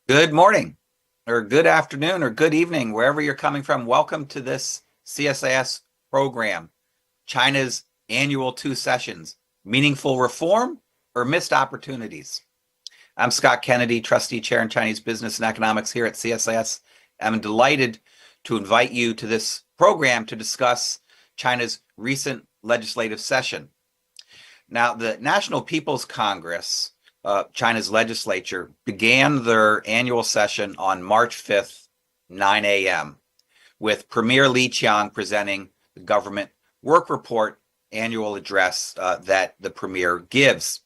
Good morning, or good afternoon, or good evening, wherever you're coming from. Welcome to this CSIS program, China's annual two sessions, Meaningful Reform or Missed Opportunities. I'm Scott Kennedy, Trustee Chair in Chinese Business and Economics here at CSIS. I'm delighted to invite you to this program to discuss China's recent legislative session. Now, the National People's Congress, China's legislature, began their annual session on March 5th, 9 a.m., with Premier Li Qiang presenting the government work report annual address that the premier gives.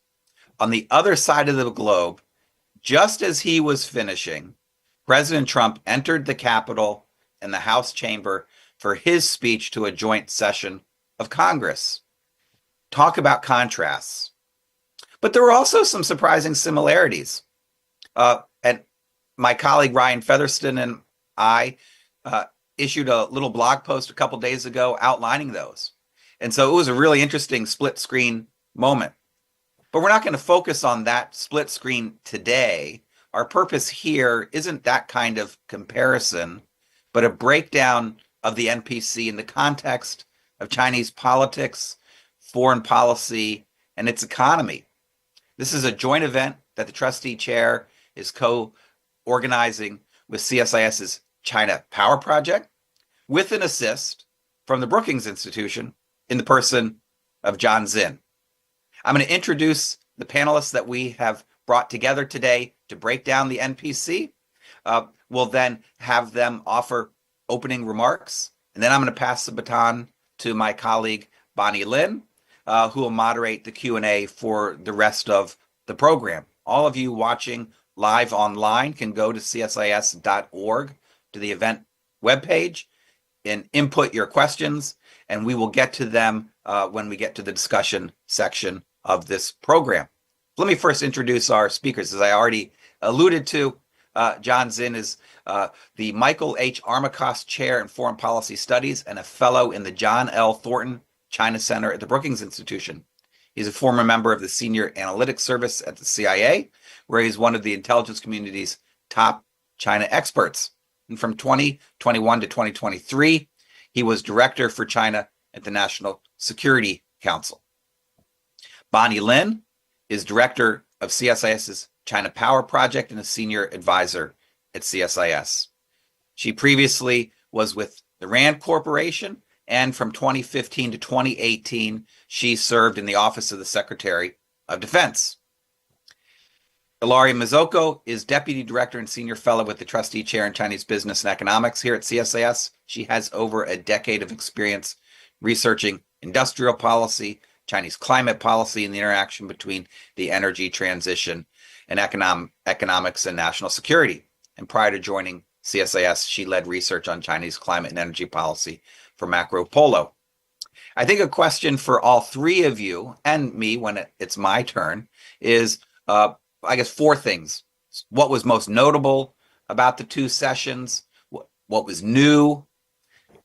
On the other side of the globe, just as he was finishing, President Trump entered the Capitol and the House chamber for his speech to a joint session of Congress. Talk about contrasts. But there were also some surprising similarities. And my colleague Ryan Featherston and I issued a little blog post a couple days ago outlining those. And so it was a really interesting split screen moment. But we're not going to focus on that split screen today. Our purpose here isn't that kind of comparison, but a breakdown of the NPC in the context of Chinese politics, foreign policy, and its economy. This is a joint event that the trustee chair is co-organizing with CSIS's China Power Project, with an assist from the Brookings Institution in the person of Jonathan Czin. I'm going to introduce the panelists that we have brought together today to break down the NPC. We'll then have them offer opening remarks, and then I'm going to pass the baton to my colleague Bonny Lin, who will moderate the Q&A for the rest of the program. All of you watching live online can go to csis.org to the event webpage and input your questions, and we will get to them when we get to the discussion section of this program. Let me first introduce our speakers. As I already alluded to, Jonathan Czin is the Michael H. Armacost Chair in Foreign Policy Studies and a fellow in the John L. Thornton China Center at the Brookings Institution. He's a former member of the Senior Analytics Service at the CIA, where he's one of the intelligence community's top China experts. And from 2021 to 2023, he was Director for China at the National Security Council. Bonny Lin is Director of CSIS's China Power Project and a Senior Advisor at CSIS. She previously was with the RAND Corporation, and from 2015 to 2018, she served in the Office of the Secretary of Defense. Ilaria Mazzocco is Deputy Director and Senior Fellow with the Trustee Chair in Chinese Business and Economics here at CSIS. She has over a decade of experience researching industrial policy, Chinese climate policy, and the interaction between the energy transition and economics and national security. And prior to joining CSIS, she led research on Chinese climate and energy policy for Macro Polo. I think a question for all three of you and me when it's my turn is, I guess, four things. What was most notable about the two sessions? What was new?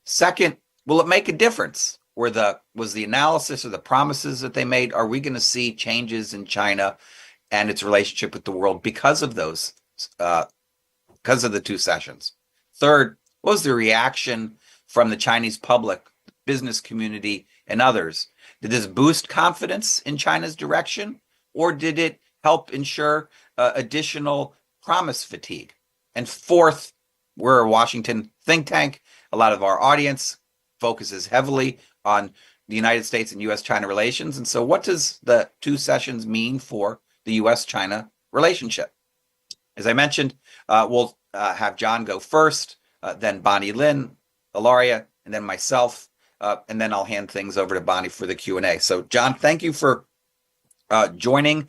Second, will it make a difference? Was the analysis or the promises that they made, are we going to see changes in China and its relationship with the world because of those, because of the two sessions? Third, what was the reaction from the Chinese public, business community, and others? Did this boost confidence in China's direction, or did it help ensure additional promise fatigue? And fourth, we're a Washington think tank. A lot of our audience focuses heavily on the United States and U.S.-China relations. And so what does the two sessions mean for the U.S.-China relationship? As I mentioned, we'll have John go first, then Bonny Lin, Ilaria, and then myself, and then I'll hand things over to Bonny for the Q&A. So, John, thank you for joining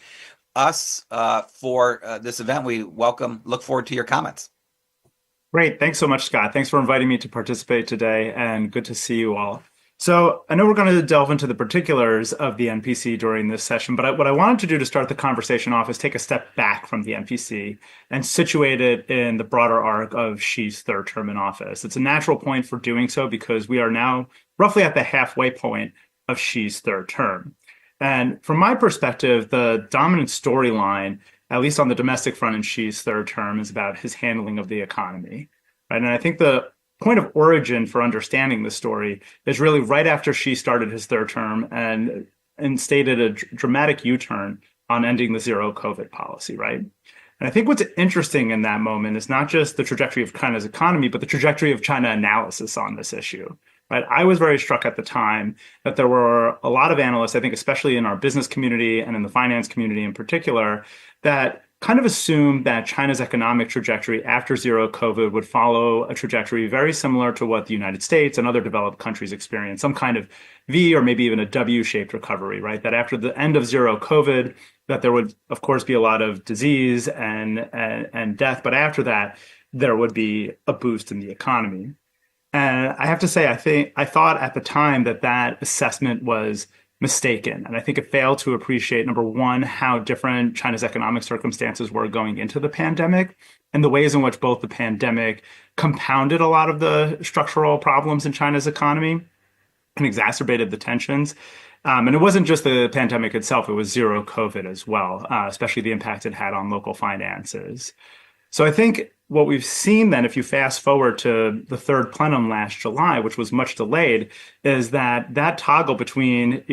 us for this event. We look forward to your comments. Great. Thanks so much, Scott. Thanks for inviting me to participate today, and good to see you all. So I know we're going to delve into the particulars of the NPC during this session, but what I wanted to do to start the conversation off is take a step back from the NPC and situate it in the broader arc of Xi's third term in office. It's a natural point for doing so because we are now roughly at the halfway point of Xi's third term. And from my perspective, the dominant storyline at least on the domestic front in Xi's third term, is about his handling of the economy, right? And I think the point of origin for understanding the story is really right after Xi started his third term and stated a dramatic U-turn on ending the zero COVID policy, right? And I think what's interesting in that moment is not just the trajectory of China's economy, but the trajectory of China analysis on this issue, right? I was very struck at the time that there were a lot of analysts, I think especially in our business community and in the finance community in particular, that kind of assumed that China's economic trajectory after zero COVID would follow a trajectory very similar to what the United States and other developed countries experienced, some kind of V or maybe even a W-shaped recovery, right? That after the end of zero COVID, that there would, of course, be a lot of disease and death, but after that, there would be a boost in the economy. And I have to say, I thought at the time that that assessment was mistaken. And I think it failed to appreciate, number one, how different China's economic circumstances were going into the pandemic and the ways in which both the pandemic compounded a lot of the structural problems in China's economy and exacerbated the tensions. And it wasn't just the pandemic itself, it was zero COVID as well, especially the impact it had on local finances. So I think what we've seen then, if you fast forward to the third plenum last July, which was much delayed, is that toggle between,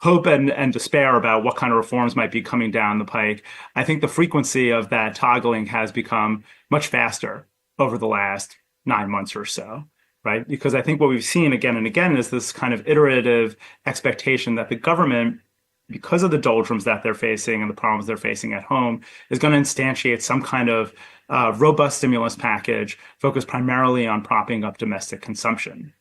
hope and despair about what kind of reforms might be coming down the pike. I think the frequency of that toggling has become much faster over the last 9 months or so, right? Because I think what we've seen again and again is this kind of iterative expectation that the government, because of the doldrums that they're facing and the problems they're facing at home, is going to instantiate some kind of robust stimulus package focused primarily on propping up domestic consumption.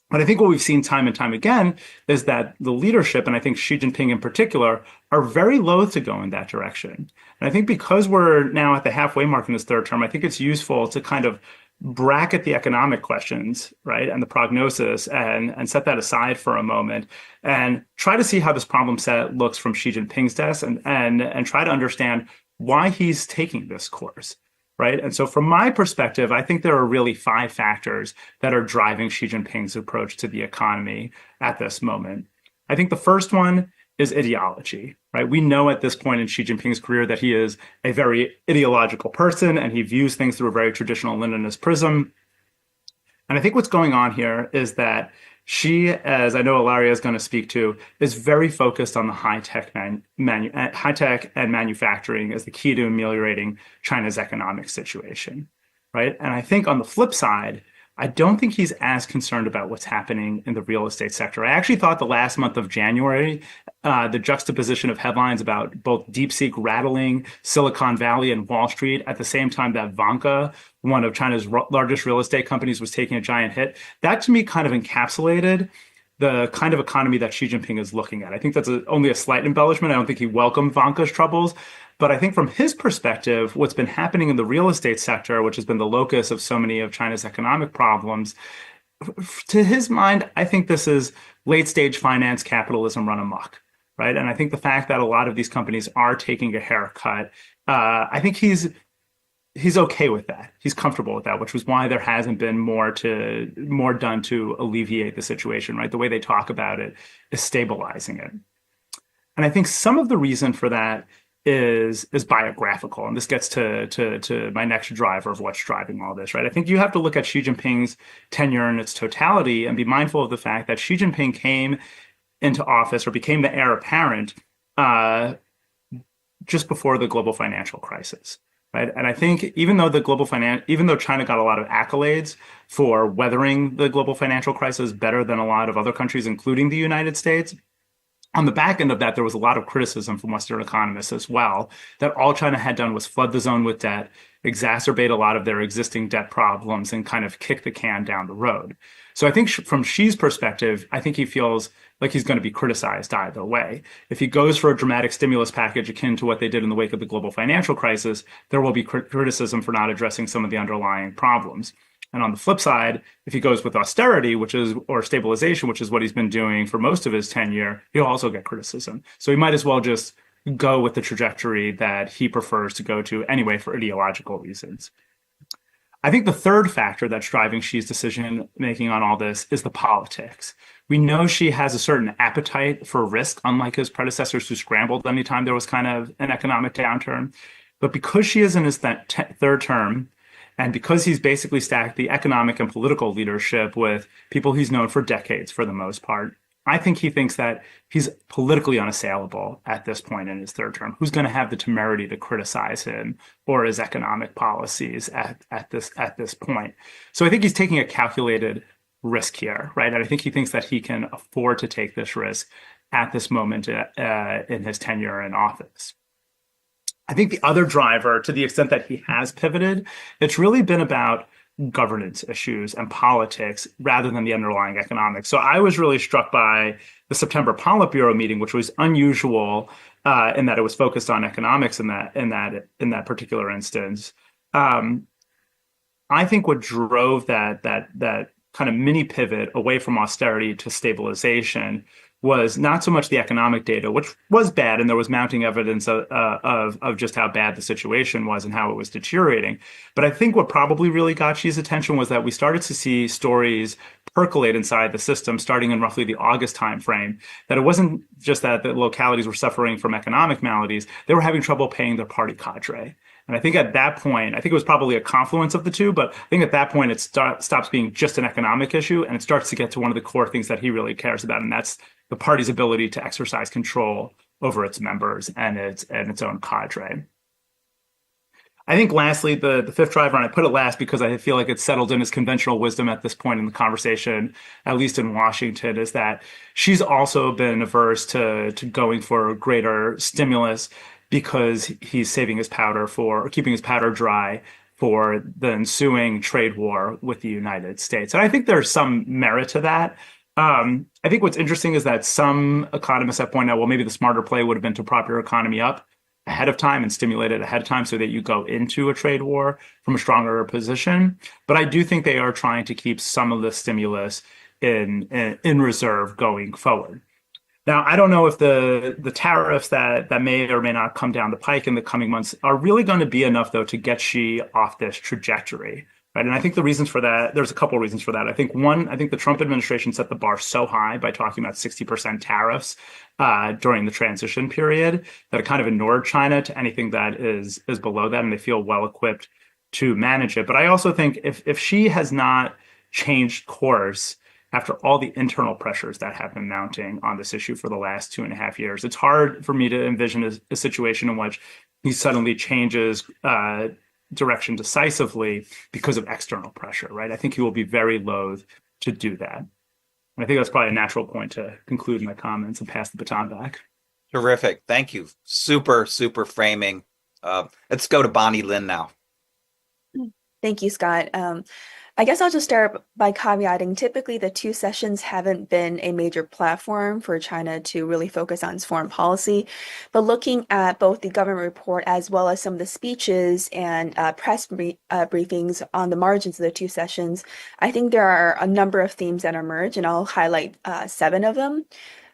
But I think what we've seen time and time again is that the leadership, and I think Xi Jinping in particular, are very loath to go in that direction. And I think because we're now at the halfway mark in this third term, I think it's useful to kind of bracket the economic questions, right, and the prognosis and set that aside for a moment and try to see how this problem set looks from Xi Jinping's desk and try to understand why he's taking this course, right? And so from my perspective, I think there are really 5 factors that are driving Xi Jinping's approach to the economy at this moment. I think the first one is ideology, right? We know at this point in Xi Jinping's career that he is a very ideological person and he views things through a very traditional Leninist prism. And I think what's going on here is that Xi, as I know Ilaria is going to speak to, is very focused on the high-tech and manufacturing as the key to ameliorating China's economic situation, right? And I think on the flip side, I don't think he's as concerned about what's happening in the real estate sector. I actually thought the last month of January, the juxtaposition of headlines about both DeepSeek rattling Silicon Valley and Wall Street at the same time that Vanke, one of China's largest real estate companies, was taking a giant hit, that to me kind of encapsulated the kind of economy that Xi Jinping is looking at. I think that's only a slight embellishment. I don't think he welcomed Vanke's troubles. But I think from his perspective, what's been happening in the real estate sector, which has been the locus of so many of China's economic problems, to his mind, I think this is late stage finance capitalism run amok, right? And I think the fact that a lot of these companies are taking a haircut, I think he's okay with that. He's comfortable with that, which was why there hasn't been more done to alleviate the situation, right? The way they talk about it is stabilizing it. And I think some of the reason for that is biographical. And this gets to my next driver of what's driving all this, right? I think you have to look at Xi Jinping's tenure in its totality and be mindful of the fact that Xi Jinping came into office or became the heir apparent just before the global financial crisis, right? And I think even though China got a lot of accolades for weathering the global financial crisis better than a lot of other countries, including the United States, on the back end of that, there was a lot of criticism from Western economists as well, that all China had done was flood the zone with debt, exacerbate a lot of their existing debt problems, and kind of kick the can down the road. So I think from Xi's perspective, I think he feels like he's going to be criticized either way. If he goes for a dramatic stimulus package akin to what they did in the wake of the global financial crisis, there will be criticism for not addressing some of the underlying problems. And on the flip side, if he goes with austerity, or stabilization, which is what he's been doing for most of his tenure, he'll also get criticism. So he might as well just go with the trajectory that he prefers to go to anyway for ideological reasons. I think the third factor that's driving Xi's decision making on all this is the politics. We know she has a certain appetite for risk, unlike his predecessors who scrambled anytime there was kind of an economic downturn. But because she is in his third term, and because he's basically stacked the economic and political leadership with people he's known for decades for the most part, I think he thinks that he's politically unassailable at this point in his third term. Who's going to have the temerity to criticize him or his economic policies at this point? So I think he's taking a calculated risk here, right? And I think he thinks that he can afford to take this risk at this moment in his tenure in office. I think the other driver, to the extent that he has pivoted, it's really been about governance issues and politics rather than the underlying economics. So I was really struck by the September Politburo meeting, which was unusual in that it was focused on economics in that particular instance. I think what drove that kind of mini pivot away from austerity to stabilization was not so much the economic data, which was bad, and there was mounting evidence of just how bad the situation was and how it was deteriorating. But I think what probably really got Xi's attention was that we started to see stories percolate inside the system starting in roughly the August timeframe, that it wasn't just that the localities were suffering from economic maladies, they were having trouble paying their party cadre. And I think at that point, I think it was probably a confluence of the two, but I think at that point it stops being just an economic issue and it starts to get to one of the core things that he really cares about, and that's the party's ability to exercise control over its members and its own cadre. I think lastly, the fifth driver, and I put it last because I feel like it's settled in as conventional wisdom at this point in the conversation, at least in Washington, is that she's also been averse to going for greater stimulus because he's saving his powder or keeping his powder dry for the ensuing trade war with the United States. And I think there's some merit to that. I think what's interesting is that some economists have pointed out, well, maybe the smarter play would have been to prop your economy up ahead of time and stimulate it ahead of time so that you go into a trade war from a stronger position. But I do think they are trying to keep some of the stimulus in reserve going forward. Now, I don't know if the tariffs that may or may not come down the pike in the coming months are really going to be enough, though, to get Xi off this trajectory. Right. And I think the reasons for that, there's a couple of reasons for that. I think one, I think the Trump administration set the bar so high by talking about 60% tariffs during the transition period that it kind of ignored China to anything that is below that, and they feel well equipped to manage it. But I also think if she has not changed course after all the internal pressures that have been mounting on this issue for the last 2.5 years, it's hard for me to envision a situation in which he suddenly changes direction decisively because of external pressure, right? I think he will be very loath to do that. And I think that's probably a natural point to conclude my comments and pass the baton back. Terrific. Thank you. Super, super framing. Let's go to Bonny Lin now. Thank you, Scott. I guess I'll just start by caveating, typically the two sessions haven't been a major platform for China to really focus on its foreign policy. But looking at both the government report as well as some of the speeches and press briefings on the margins of the two sessions, I think there are a number of themes that emerge, and I'll highlight 7 of them.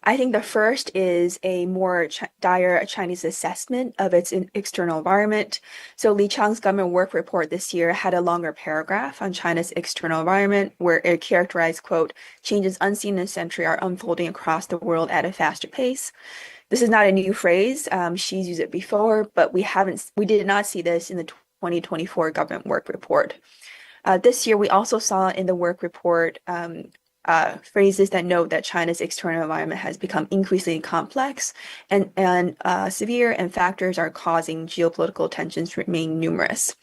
I think the first is a more dire Chinese assessment of its external environment. So Li Qiang's government work report this year had a longer paragraph on China's external environment where it characterized, quote, changes unseen in a century are unfolding across the world at a faster pace. This is not a new phrase. She's used it before, but we did not see this in the 2024 government work report. This year, we also saw in the work report phrases that note that China's external environment has become increasingly complex and severe, and factors are causing geopolitical tensions to remain numerous.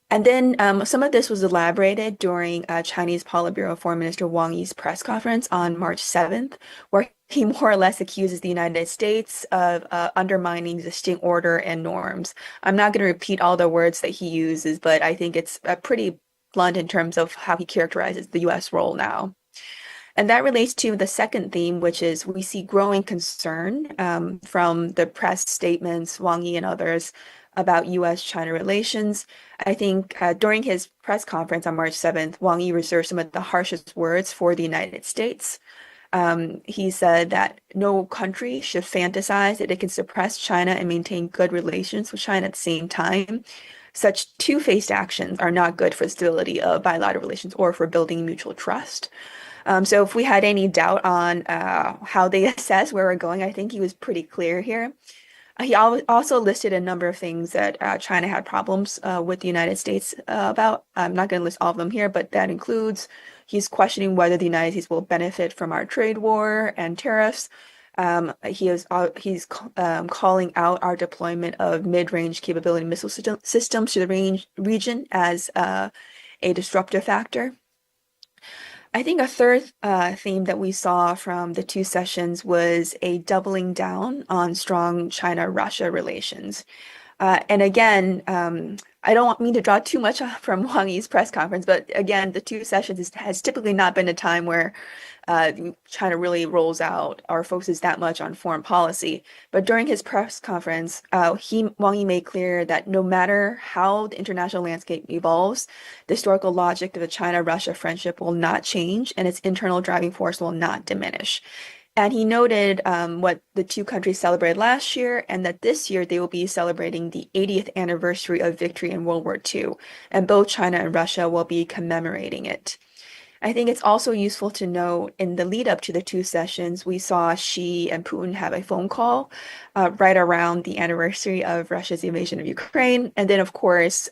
And then some of this was elaborated during Chinese Politburo Foreign Minister Wang Yi's press conference on March 7th, where he more or less accuses the United States of undermining existing order and norms. I'm not going to repeat all the words that he uses, but I think it's pretty blunt in terms of how he characterizes the U.S. role now. And that relates to the second theme, which is we see growing concern from the press statements, Wang Yi and others, about U.S.-China relations. I think during his press conference on March 7th, Wang Yi reserved some of the harshest words for the United States. He said that no country should fantasize that it can suppress China and maintain good relations with China at the same time. such two-faced actions are not good for the stability of bilateral relations or for building mutual trust. So if we had any doubt on how they assess where we're going, I think he was pretty clear here. He also listed a number of things that China had problems with the United States about. I'm not going to list all of them here, but that includes he's questioning whether the United States will benefit from our trade war and tariffs. He's calling out our deployment of mid-range capability missile systems to the region as a disruptive factor. I think a third theme that we saw from the two sessions was a doubling down on strong China-Russia relations. And again, I don't mean to draw too much from Wang Yi's press conference, but again, the two sessions has typically not been a time where China really rolls out or focuses that much on foreign policy. But during his press conference, Wang Yi made clear that no matter how the international landscape evolves, the historical logic of the China-Russia friendship will not change, and its internal driving force will not diminish. And he noted what the two countries celebrated last year, and that this year they will be celebrating the 80th anniversary of victory in World War II, and both China and Russia will be commemorating it. I think it's also useful to note in the lead up to the two sessions, we saw Xi and Putin have a phone call right around the anniversary of Russia's invasion of Ukraine. And then, of course,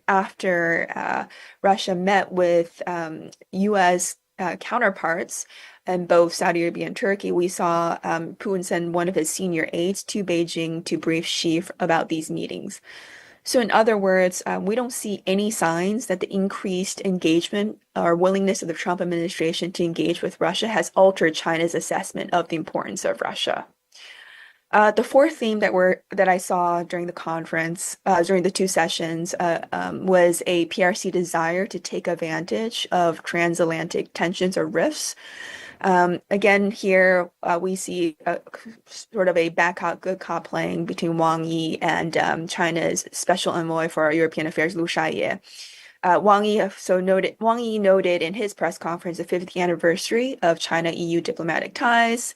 after Russia met with U.S. Counterparts in both Saudi Arabia and Turkey, we saw Putin send one of his senior aides to Beijing to brief Xi about these meetings. So in other words, we don't see any signs that the increased engagement or willingness of the Trump administration to engage with Russia has altered China's assessment of the importance of Russia. The fourth theme that I saw during the conference, during the two sessions, was a PRC desire to take advantage of transatlantic tensions or rifts. Again, here we see sort of a bad cop, good cop playing between Wang Yi and China's special envoy for European affairs, Liu Shaye. Wang Yi noted in his press conference the 50th anniversary of China-EU diplomatic ties,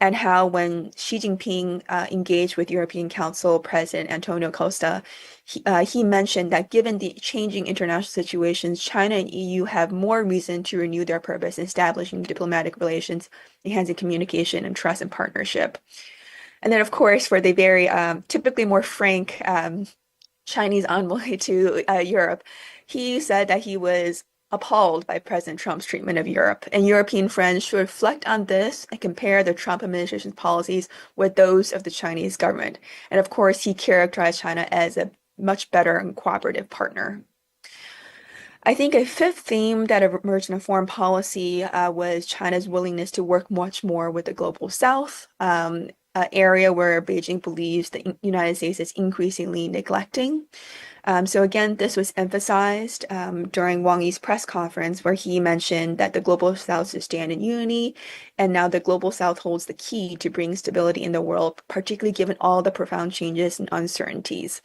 and how when Xi Jinping engaged with European Council President Antonio Costa, he mentioned that given the changing international situations, China and EU have more reason to renew their purpose in establishing diplomatic relations, enhancing communication and trust and partnership. And then, of course, for the very typically more frank Chinese envoy to Europe, he said that he was appalled by President Trump's treatment of Europe, and European friends should reflect on this and compare the Trump administration's policies with those of the Chinese government. And of course, he characterized China as a much better and cooperative partner. I think a fifth theme that emerged in foreign policy was China's willingness to work much more with the global South, an area where Beijing believes the United States is increasingly neglecting. So again, this was emphasized during Wang Yi's press conference, where he mentioned that the Global South should stand in unity, and now the Global South holds the key to bring stability in the world, particularly given all the profound changes and uncertainties.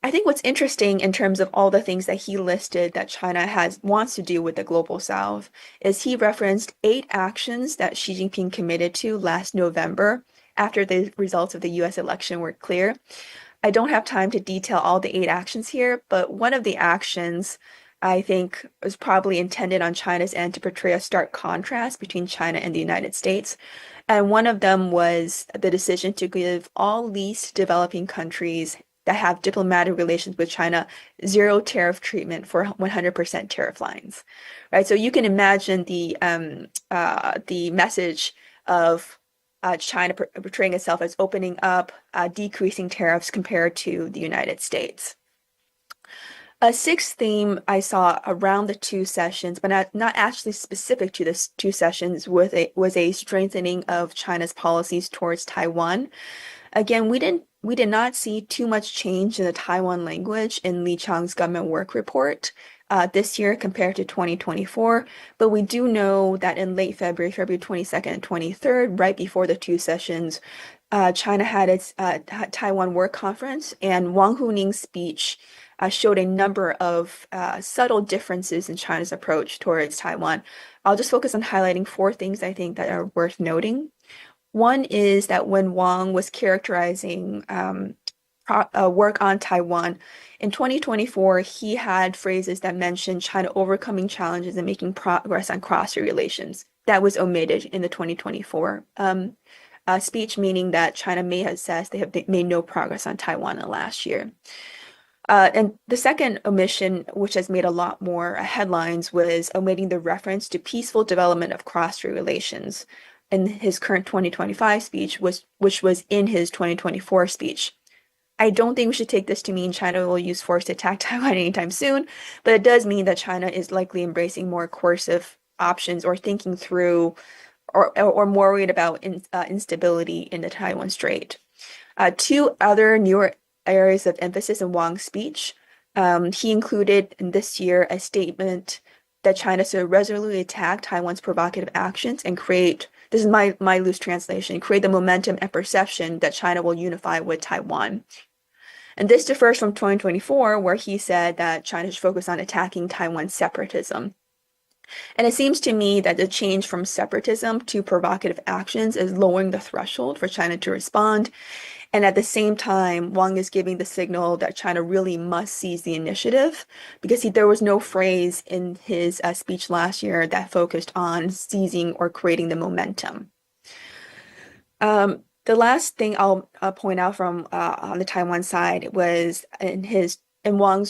I think what's interesting in terms of all the things that he listed that China wants to do with the Global South is he referenced 8 actions that Xi Jinping committed to last November after the results of the US election were clear. I don't have time to detail all the 8 actions here, but one of the actions I think was probably intended on China's end to portray a stark contrast between China and the United States. And one of them was the decision to give all least developing countries that have diplomatic relations with China zero tariff treatment for 100% tariff lines, right? So you can imagine the message of China portraying itself as opening up, decreasing tariffs compared to the United States. A sixth theme I saw around the two sessions, but not actually specific to the two sessions, was a strengthening of China's policies towards Taiwan. Again, we did not see too much change in the Taiwan language in Li Qiang's government work report this year compared to 2024, but we do know that in late February 22nd and 23rd, right before the two sessions, China had its Taiwan Work Conference, and Wang Huning's speech showed a number of subtle differences in China's approach towards Taiwan. I'll just focus on highlighting 4 things I think that are worth noting. One is that when Wang was characterizing work on Taiwan. In 2024, he had phrases that mentioned China overcoming challenges and making progress on cross-strait relations. That was omitted in the 2024 speech, meaning that China may have said they have made no progress on Taiwan in the last year. And the second omission, which has made a lot more headlines, was omitting the reference to peaceful development of cross-strait relations in his current 2025 speech, which was in his 2024 speech. I don't think we should take this to mean China will use force to attack Taiwan anytime soon, but it does mean that China is likely embracing more coercive options or thinking through or more worried about instability in the Taiwan Strait. Two other newer areas of emphasis in Wang's speech. He included in this year a statement that China should resolutely attack Taiwan's provocative actions and create, this is my loose translation, create the momentum and perception that China will unify with Taiwan. And this differs from 2024, where he said that China should focus on attacking Taiwan's separatism. And it seems to me that the change from separatism to provocative actions is lowering the threshold for China to respond. And at the same time, Wang is giving the signal that China really must seize the initiative, because there was no phrase in his speech last year that focused on seizing or creating the momentum. The last thing I'll point out from on the Taiwan side was in Wang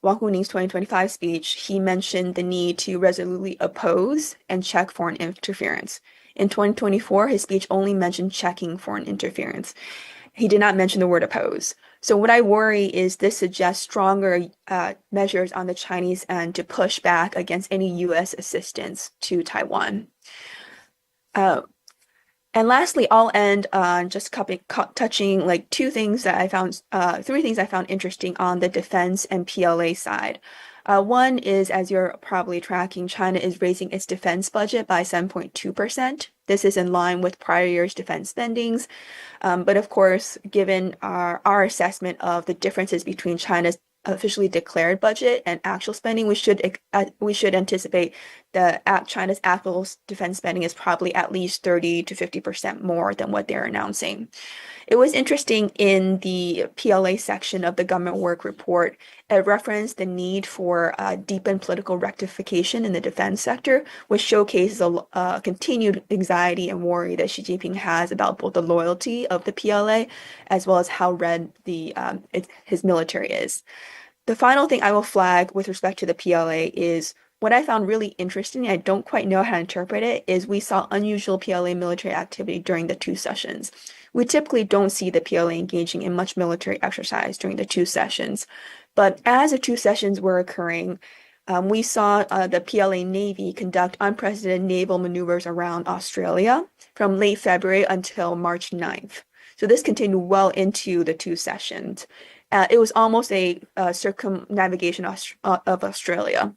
Huning's 2025 speech, he mentioned the need to resolutely oppose and check foreign interference. In 2024, his speech only mentioned checking foreign interference. He did not mention the word oppose. So what I worry is this suggests stronger measures on the Chinese end to push back against any U.S. assistance to Taiwan. And lastly, I'll end on just touching like three things I found interesting on the defense and PLA side. One is, as you're probably tracking, China is raising its defense budget by 7.2%. This is in line with prior year's defense spendings. But of course, given our assessment of the differences between China's officially declared budget and actual spending, we should anticipate that China's actual defense spending is probably at least 30 to 50% more than what they're announcing. It was interesting in the PLA section of the government work report, it referenced the need for deepened political rectification in the defense sector, which showcases a continued anxiety and worry that Xi Jinping has about both the loyalty of the PLA as well as how red his military is. The final thing I will flag with respect to the PLA is what I found really interesting, I don't quite know how to interpret it, is we saw unusual PLA military activity during the two sessions. We typically don't see the PLA engaging in much military exercise during the two sessions. But as the two sessions were occurring, we saw the PLA Navy conduct unprecedented naval maneuvers around Australia from late February until March 9th. So this continued well into the two sessions. It was almost a circumnavigation of Australia,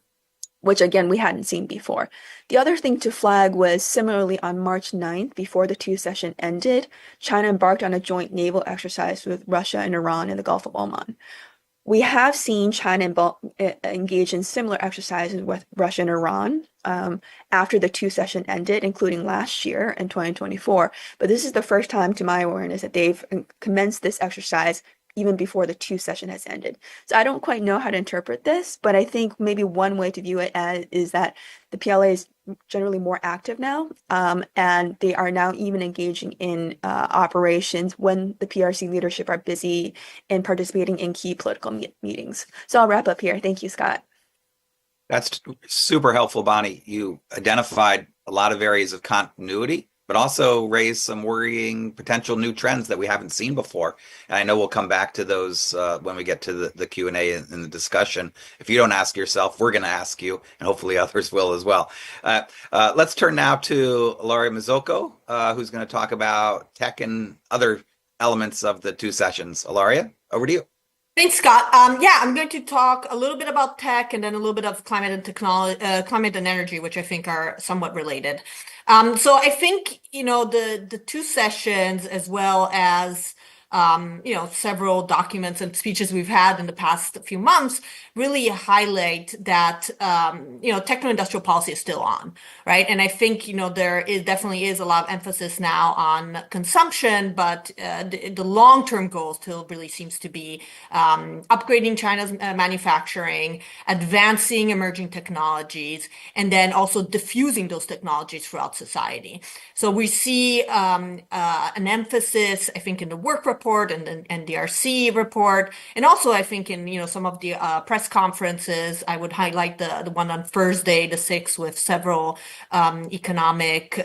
which again, we hadn't seen before. The other thing to flag was similarly on March 9th, before the two session ended, China embarked on a joint naval exercise with Russia and Iran in the Gulf of Oman. We have seen China engage in similar exercises with Russia and Iran after the two session ended, including last year in 2024. But this is the first time, to my awareness, that they've commenced this exercise even before the two session has ended. So I don't quite know how to interpret this, but I think maybe one way to view it is that the PLA is generally more active now, and they are now even engaging in operations when the PRC leadership are busy in participating in key political meetings. So I'll wrap up here. Thank you, Scott. That's super helpful, Bonnie. You identified a lot of areas of continuity, but also raised some worrying potential new trends that we haven't seen before. And I know we'll come back to those when we get to the Q&A and the discussion. If you don't ask yourself, we're going to ask you, and hopefully others will as well. Let's turn now to Ilaria Mazzocco, who's going to talk about tech and other elements of the two sessions. Ilaria, over to you. Thanks, Scott. I'm going to talk a little bit about tech and then a little bit of climate and technology, climate and energy, which I think are somewhat related. So I think, the two sessions, as well as several documents and speeches we've had in the past few months really highlight that, techno-industrial policy is still on, right? And I think, there definitely is a lot of emphasis now on consumption, but the long-term goal still really seems to be upgrading China's manufacturing, advancing emerging technologies, and then also diffusing those technologies throughout society. So we see an emphasis, I think, in the work report and the NDRC report, and also I think in some of the press conferences. I would highlight the one on Thursday, the 6th, with several economic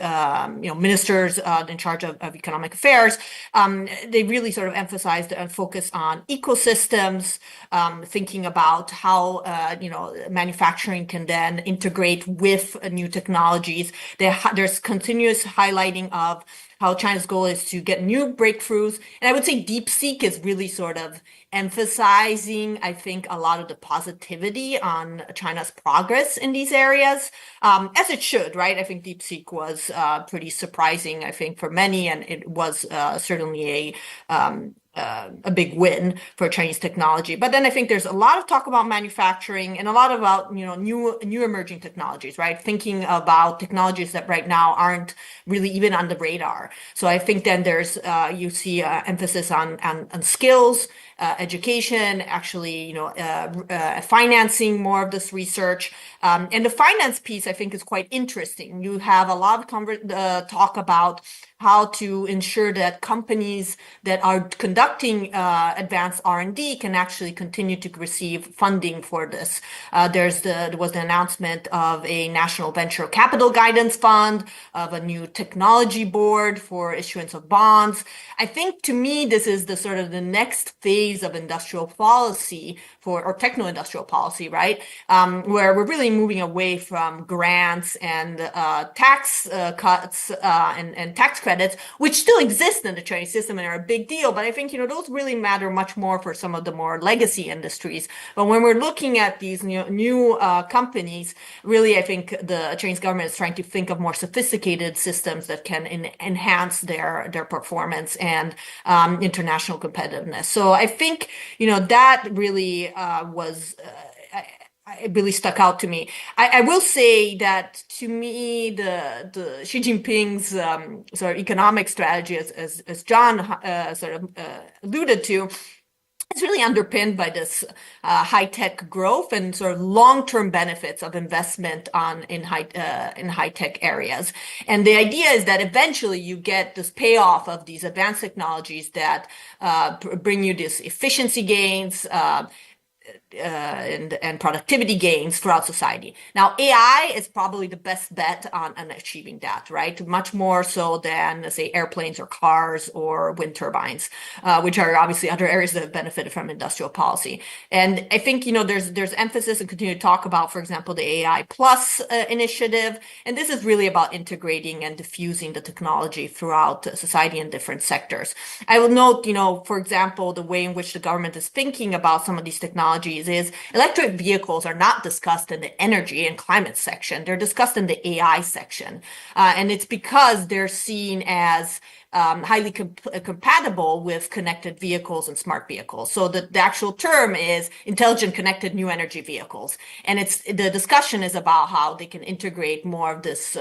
ministers in charge of economic affairs. They really sort of emphasized and focused on ecosystems, thinking about how manufacturing can then integrate with new technologies. There's continuous highlighting of how China's goal is to get new breakthroughs. And I would say DeepSeek is really sort of emphasizing, I think, a lot of the positivity on China's progress in these areas, as it should, right? I think DeepSeek was pretty surprising, I think, for many, and it was certainly a big win for Chinese technology. But then I think there's a lot of talk about manufacturing and a lot about new emerging technologies, right? Thinking about technologies that right now aren't really even on the radar. So I think then there's you see emphasis on skills, education, actually financing more of this research. And the finance piece, I think, is quite interesting. You have a lot of talk about how to ensure that companies that are conducting advanced R&D can actually continue to receive funding for this. There was the announcement of a national venture capital guidance fund, of a new technology board for issuance of bonds. I think, to me, this is the sort of the next phase of industrial policy or techno-industrial policy, right? Where we're really moving away from grants and tax cuts and tax credits, which still exist in the Chinese system and are a big deal. But I think, those really matter much more for some of the more legacy industries. But when we're looking at these new companies, really, I think the Chinese government is trying to think of more sophisticated systems that can enhance their performance and international competitiveness. So I think, that really it really stuck out to me. I will say that, to me, the Xi Jinping's sort of economic strategy, as John alluded to, it's really underpinned by this high-tech growth and sort of long-term benefits of investment in high-tech areas. And the idea is that eventually you get this payoff of these advanced technologies that bring you this efficiency gains, and productivity gains throughout society. Now, AI is probably the best bet on achieving that, right? Much more so than, say, airplanes or cars or wind turbines, which are obviously other areas that have benefited from industrial policy. And I think, there's emphasis and continue to talk about, for example, the AI Plus initiative. And this is really about integrating and diffusing the technology throughout society in different sectors. I will note, for example, the way in which the government is thinking about some of these technologies is electric vehicles are not discussed in the energy and climate section. They're discussed in the AI section. And it's because they're seen as highly compatible with connected vehicles and smart vehicles. So the actual term is intelligent connected new energy vehicles. And the discussion is about how they can integrate more of this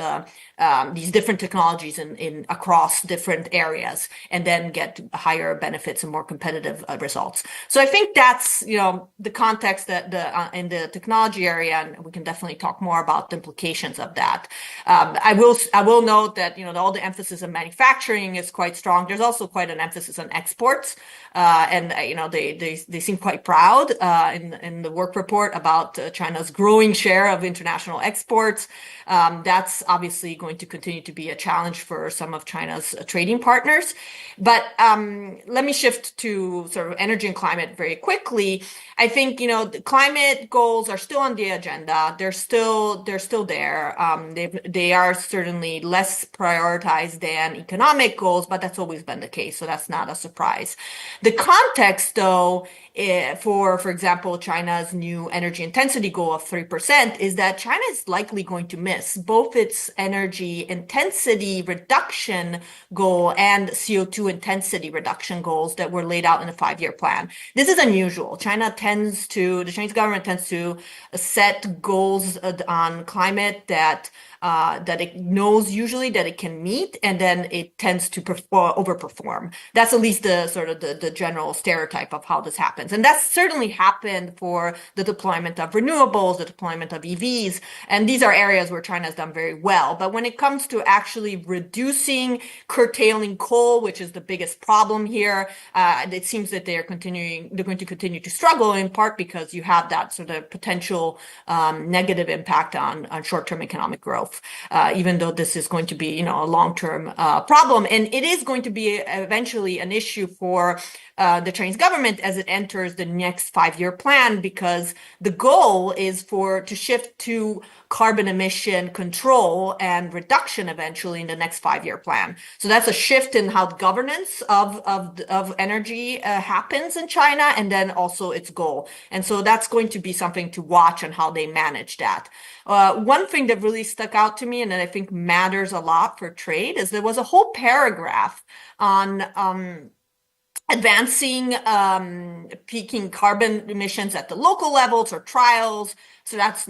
these different technologies in across different areas and then get higher benefits and more competitive results. So I think that's the context that in the technology area, and we can definitely talk more about the implications of that. I will note that all the emphasis on manufacturing is quite strong. There's also quite an emphasis on exports, and they seem quite proud in the work report about China's growing share of international exports. That's obviously going to continue to be a challenge for some of China's trading partners. But let me shift to sort of energy and climate very quickly. I think the climate goals are still on the agenda. They're still there. They are certainly less prioritized than economic goals, but that's always been the case. So that's not a surprise. The context, though, for example, China's new energy intensity goal of 3%, is that China is likely going to miss both its energy intensity reduction goal and CO2 intensity reduction goals that were laid out in the 5-year plan. This is unusual. The Chinese government tends to set goals on climate that it knows usually that it can meet, and then it tends to overperform. That's at least the sort of the general stereotype of how this happens. And that's certainly happened for the deployment of renewables, the deployment of EVs, and these are areas where China has done very well. But when it comes to actually reducing, curtailing coal, which is the biggest problem here, it seems that they're going to continue to struggle, in part because you have that sort of potential negative impact on short-term economic growth. Even though this is going to be, a long-term problem, and it is going to be eventually an issue for the Chinese government as it enters the next 5-year plan, because the goal is to shift to carbon emission control and reduction eventually in the next 5-year plan. So that's a shift in how governance of energy happens in China, and then also its goal. And so that's going to be something to watch on how they manage that. One thing that really stuck out to me and that I think matters a lot for trade is there was a whole paragraph on advancing peaking carbon emissions at the local levels or trials. So that's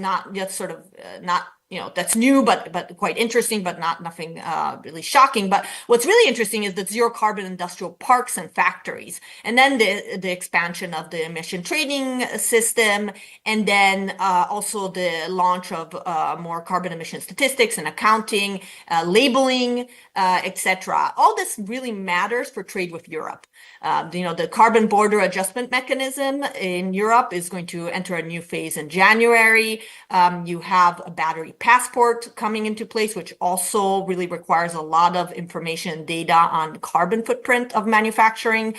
new, but quite interesting, but nothing really shocking. But what's really interesting is the zero carbon industrial parks and factories, and then the expansion of the emission trading system, and then also the launch of more carbon emission statistics and accounting, labeling, etc. All this really matters for trade with Europe. The carbon border adjustment mechanism in Europe is going to enter a new phase in January. You have a battery passport coming into place, which also really requires a lot of information and data on the carbon footprint of manufacturing.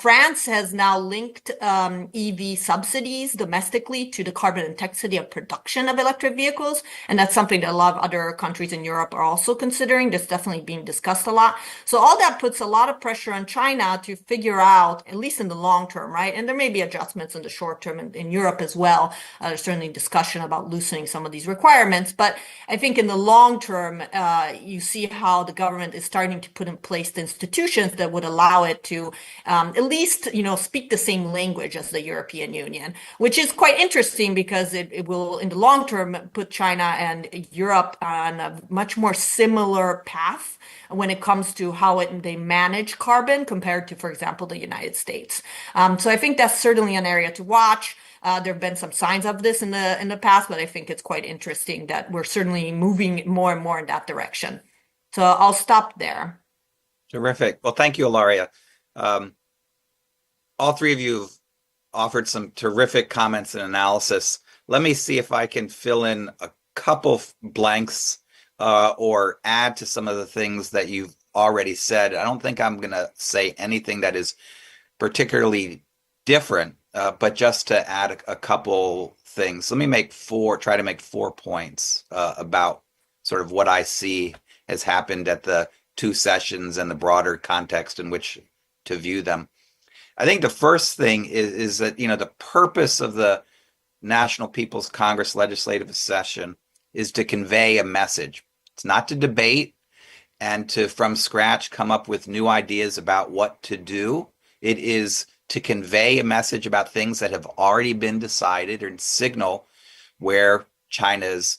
France has now linked EV subsidies domestically to the carbon intensity of production of electric vehicles. And that's something that a lot of other countries in Europe are also considering. That's definitely being discussed a lot. So all that puts a lot of pressure on China to figure out, at least in the long term, right? And there may be adjustments in the short term in Europe as well. There's certainly discussion about loosening some of these requirements. But I think in the long term, you see how the government is starting to put in place the institutions that would allow it to at least, speak the same language as the European Union, which is quite interesting because it will, in the long term, put China and Europe on a much more similar path when it comes to how they manage carbon compared to, for example, the United States. So I think that's certainly an area to watch. There have been some signs of this in the past, but I think it's quite interesting that we're certainly moving more and more in that direction. So I'll stop there. Terrific. Well, thank you, Ilaria. All three of you have offered some terrific comments and analysis. Let me see if I can fill in a couple blanks or add to some of the things that you've already said. I don't think I'm going to say anything that is particularly different, but just to add a couple things. Let me try to make 4 points about sort of what I see has happened at the two sessions and the broader context in which to view them. I think the first thing is that, the purpose of the National People's Congress legislative session is to convey a message. It's not to debate and to, from scratch, come up with new ideas about what to do. It is to convey a message about things that have already been decided and signal where China's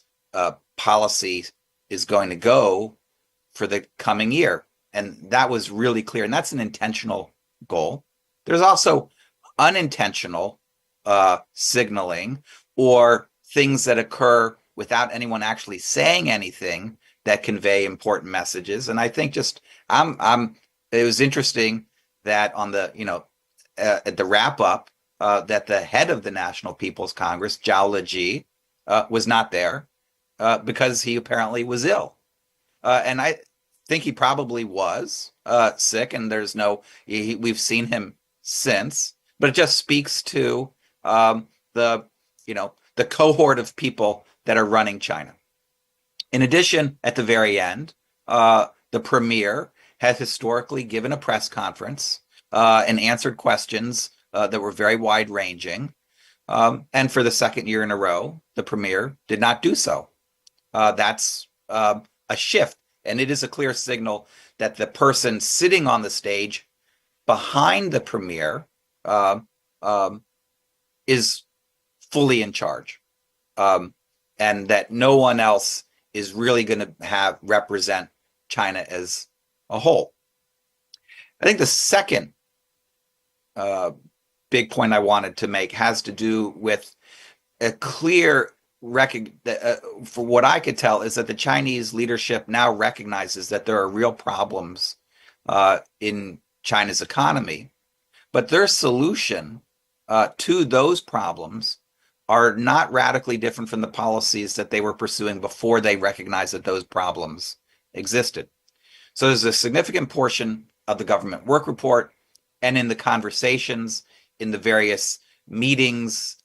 policy is going to go for the coming year. And that was really clear. And that's an intentional goal. There's also unintentional signaling or things that occur without anyone actually saying anything that convey important messages. And I think it was interesting that on the, at the wrap up, that the head of the National People's Congress, Zhao Leji, was not there because he apparently was ill. And I think he probably was sick, and we've seen him since, but it just speaks to the cohort of people that are running China. In addition, at the very end, the premier has historically given a press conference and answered questions that were very wide-ranging. And for the second year in a row, the premier did not do so. That's a shift, and it is a clear signal that the person sitting on the stage behind the premier is fully in charge, and that no one else is really going to represent China as a whole. I think the second big point I wanted to make has to do with a clear for what I could tell is that the Chinese leadership now recognizes that there are real problems in China's economy, but their solution to those problems are not radically different from the policies that they were pursuing before they recognized that those problems existed. So there's a significant portion of the government work report and in the conversations in the various meetings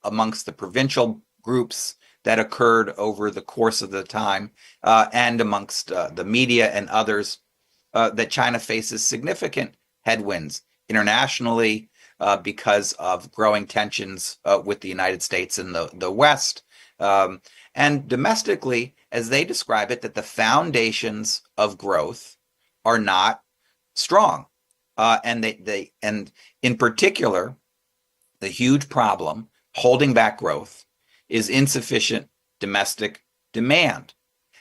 amongst the provincial groups that occurred over the course of the time and amongst the media and others, that China faces significant headwinds internationally because of growing tensions with the United States and the West. And domestically, as they describe it, that the foundations of growth are not strong. And in particular, the huge problem holding back growth is insufficient domestic demand.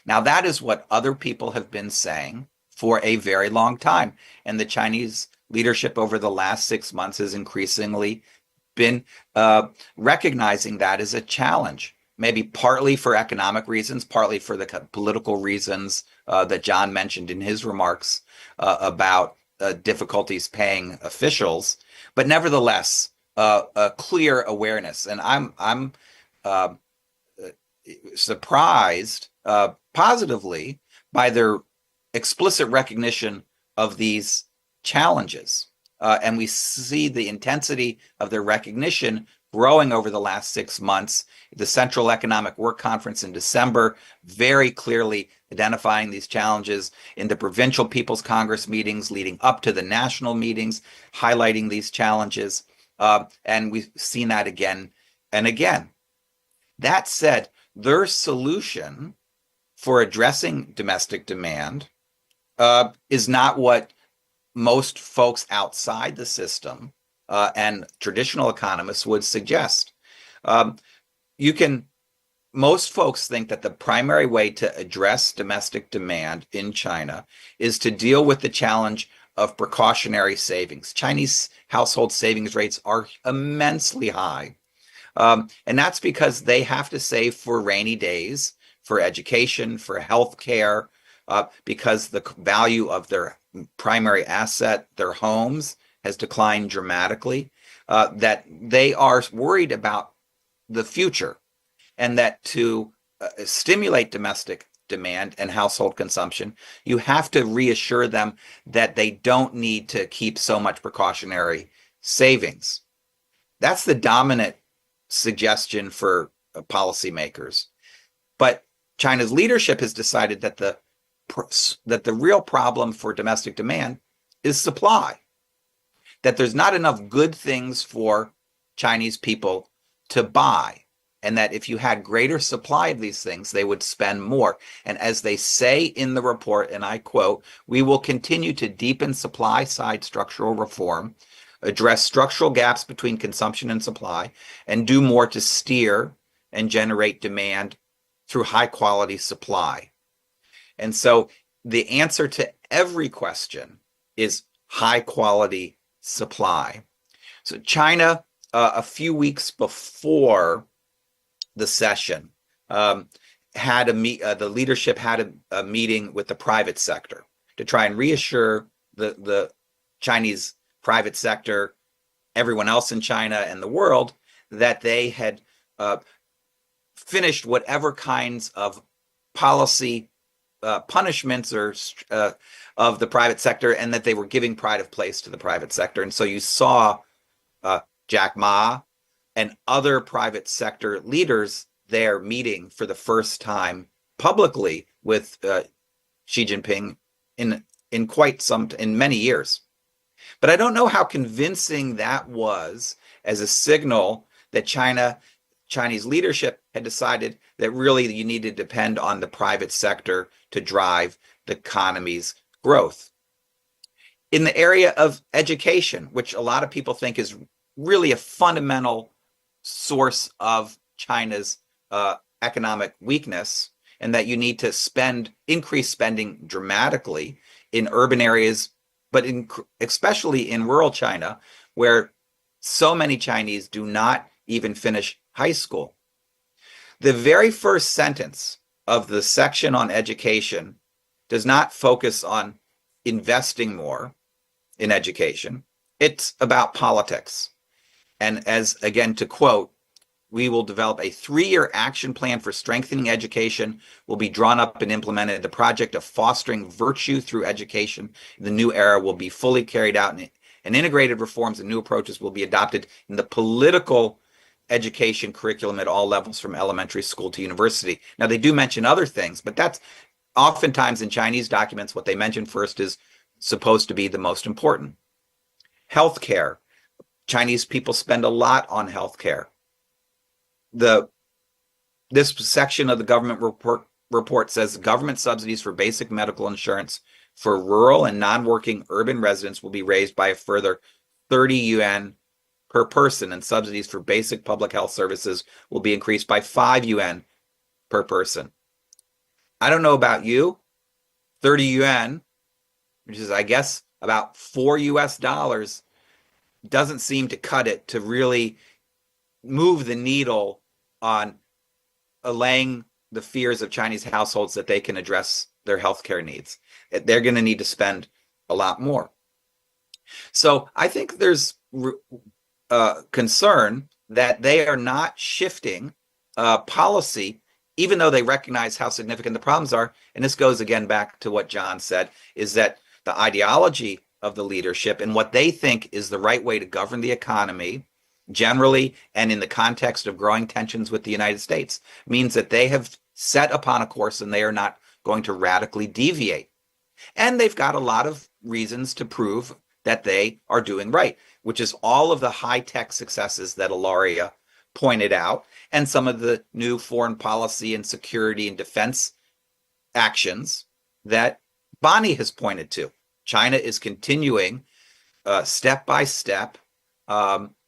Now, that is what other people have been saying for a very long time. And the Chinese leadership over the last 6 months has increasingly been recognizing that as a challenge, maybe partly for economic reasons, partly for the political reasons that John mentioned in his remarks about difficulties paying officials, but nevertheless, a clear awareness. And I'm surprised positively by their explicit recognition of these challenges. And we see the intensity of their recognition growing over the last 6 months. The Central Economic Work Conference in December very clearly identifying these challenges, in the Provincial People's Congress meetings leading up to the national meetings, highlighting these challenges. And we've seen that again and again. That said, their solution for addressing domestic demand is not what most folks outside the system and traditional economists would suggest. Most folks think that the primary way to address domestic demand in China is to deal with the challenge of precautionary savings. Chinese household savings rates are immensely high. And that's because they have to save for rainy days, for education, for health care, because the value of their primary asset, their homes, has declined dramatically, that they are worried about the future, and that to stimulate domestic demand and household consumption, you have to reassure them that they don't need to keep so much precautionary savings. That's the dominant suggestion for policymakers. But China's leadership has decided that the real problem for domestic demand is supply, that there's not enough good things for Chinese people to buy, and that if you had greater supply of these things, they would spend more. And as they say in the report, and I quote, "We will continue to deepen supply-side structural reform, address structural gaps between consumption and supply, and do more to steer and generate demand through high-quality supply." And so the answer to every question is high-quality supply. So China, a few weeks before the session, the leadership had a meeting with the private sector to try and reassure the Chinese private sector, everyone else in China and the world, that they had finished whatever kinds of policy punishments or of the private sector, and that they were giving pride of place to the private sector. And so you saw Jack Ma and other private sector leaders there meeting for the first time publicly with Xi Jinping in many years. But I don't know how convincing that was as a signal that Chinese leadership had decided that really you need to depend on the private sector to drive the economy's growth. In the area of education, which a lot of people think is really a fundamental source of China's economic weakness, and that you need to increase spending dramatically in urban areas, but especially in rural China, where so many Chinese do not even finish high school. The very first sentence of the section on education does not focus on investing more in education. It's about politics. And again, to quote, we will develop a 3-year action plan for strengthening education, will be drawn up and implemented. The project of fostering virtue through education in the new era will be fully carried out, and integrated reforms and new approaches will be adopted in the political education curriculum at all levels from elementary school to university. Now, they do mention other things, but that's oftentimes in Chinese documents, what they mention first is supposed to be the most important. Healthcare. Chinese people spend a lot on healthcare. This section of the government report says government subsidies for basic medical insurance for rural and non-working urban residents will be raised by a further 30 yuan per person, and subsidies for basic public health services will be increased by 5 yuan per person. I don't know about you, 30 yuan, which is, I guess, about $4, doesn't seem to cut it to really move the needle on allaying the fears of Chinese households that they can address their healthcare needs. They're going to need to spend a lot more. So I think there's concern that they are not shifting policy, even though they recognize how significant the problems are. And this goes again back to what John said, is that the ideology of the leadership and what they think is the right way to govern the economy generally, and in the context of growing tensions with the United States, means that they have set upon a course and they are not going to radically deviate. And they've got a lot of reasons to prove that they are doing right, which is all of the high-tech successes that Ilaria pointed out, and some of the new foreign policy and security and defense actions that Bonny has pointed to. China is continuing step by step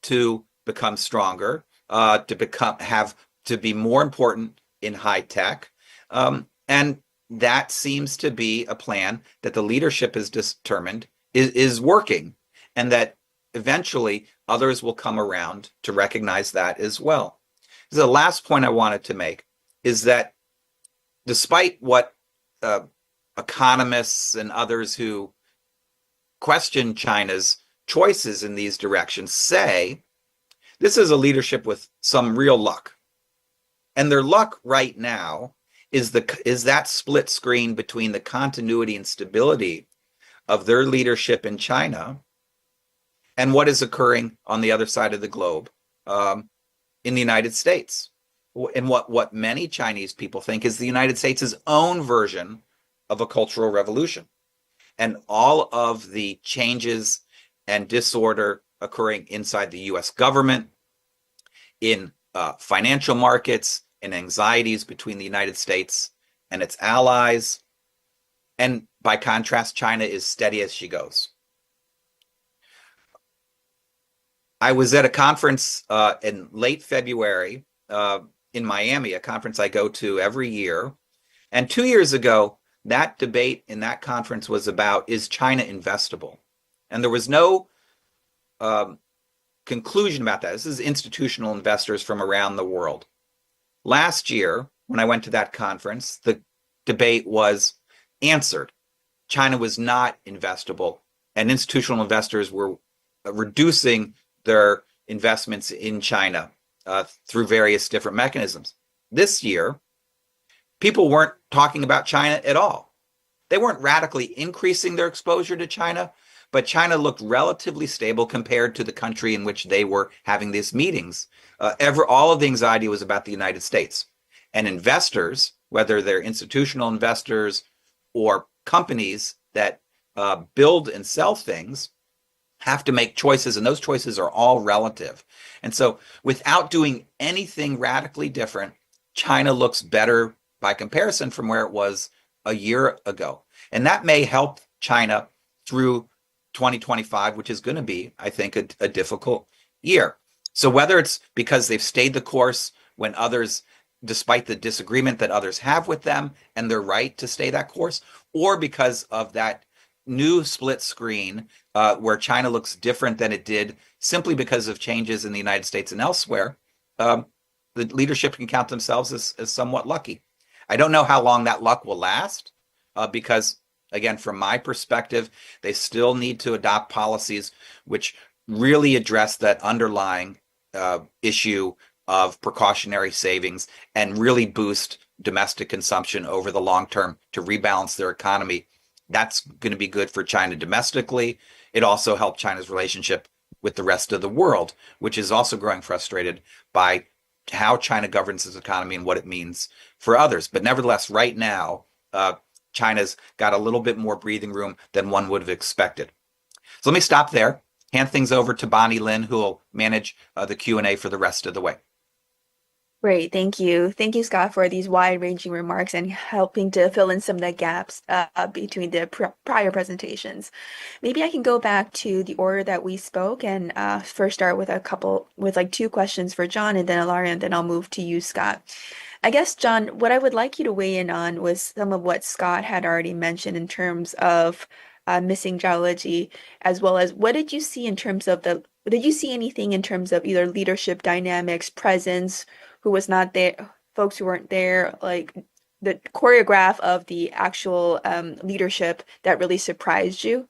to become stronger, to be more important in high tech, and that seems to be a plan that the leadership has determined is working, and that eventually others will come around to recognize that as well. The last point I wanted to make is that despite what economists and others who question China's choices in these directions say, this is a leadership with some real luck. And their luck right now is that split screen between the continuity and stability of their leadership in China and what is occurring on the other side of the globe in the United States. And what many Chinese people think is the United States' own version of a cultural revolution. And all of the changes and disorder occurring inside the US government, in financial markets, and anxieties between the United States and its allies. And by contrast, China is steady as she goes. I was at a conference in late February in Miami, a conference I go to every year. And 2 years ago, that debate in that conference was about, is China investable? And there was no conclusion about that. This is institutional investors from around the world. Last year, when I went to that conference, the debate was answered. China was not investable, and institutional investors were reducing their investments in China through various different mechanisms. This year, people weren't talking about China at all. They weren't radically increasing their exposure to China, but China looked relatively stable compared to the country in which they were having these meetings. All of the anxiety was about the United States. And investors, whether they're institutional investors or companies that build and sell things, have to make choices, and those choices are all relative. And so without doing anything radically different, China looks better by comparison from where it was a year ago. And that may help China through 2025, which is going to be, I think, a difficult year. So whether it's because they've stayed the course when others, despite the disagreement that others have with them and their right to stay that course, or because of that new split screen where China looks different than it did simply because of changes in the United States and elsewhere, the leadership can count themselves as somewhat lucky. I don't know how long that luck will last because, again, from my perspective, they still need to adopt policies which really address that underlying issue of precautionary savings and really boost domestic consumption over the long term to rebalance their economy. That's going to be good for China domestically. It also helped China's relationship with the rest of the world, which is also growing frustrated by how China governs its economy and what it means for others. But nevertheless, right now, China's got a little bit more breathing room than one would have expected. So let me stop there, hand things over to Bonny Lin, who will manage the Q&A for the rest of the way. Great, thank you. Thank you, Scott, for these wide-ranging remarks and helping to fill in some of the gaps between the prior presentations. Maybe I can go back to the order that we spoke and first start with like two questions for John and then Ilaria, and then I'll move to you, Scott. I guess, John, what I would like you to weigh in on was some of what Scott had already mentioned in terms of missing geology, as well as what did you see in terms of did you see anything in terms of either leadership dynamics, presence, who was not there, folks who weren't there, like the choreograph of the actual leadership that really surprised you?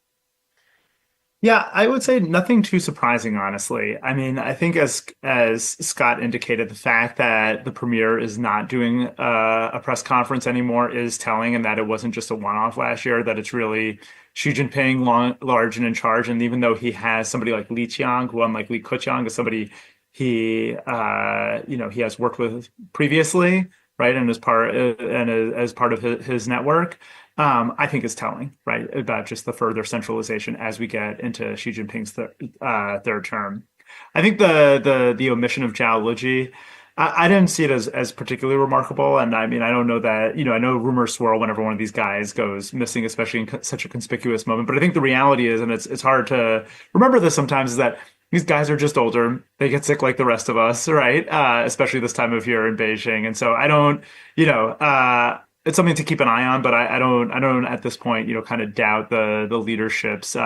Yeah, I would say nothing too surprising, honestly. I mean, I think as Scott indicated, the fact that the premier is not doing a press conference anymore is telling, and that it wasn't just a one-off last year, that it's really Xi Jinping large and in charge. And even though he has somebody like Li Qiang, who unlike Li Keqiang is somebody he he has worked with previously, right, and as part of his network, I think is telling, right, about just the further centralization as we get into Xi Jinping's third term. I think the omission of geology, I didn't see it as particularly remarkable, and I mean, I don't know that, I know rumors swirl whenever one of these guys goes missing, especially in such a conspicuous moment. But I think the reality is, and it's hard to remember this sometimes, is that these guys are just older. They get sick like the rest of us, right? Especially this time of year in Beijing. And so I don't, it's something to keep an eye on, but I don't at this point, kind of doubt the leadership's,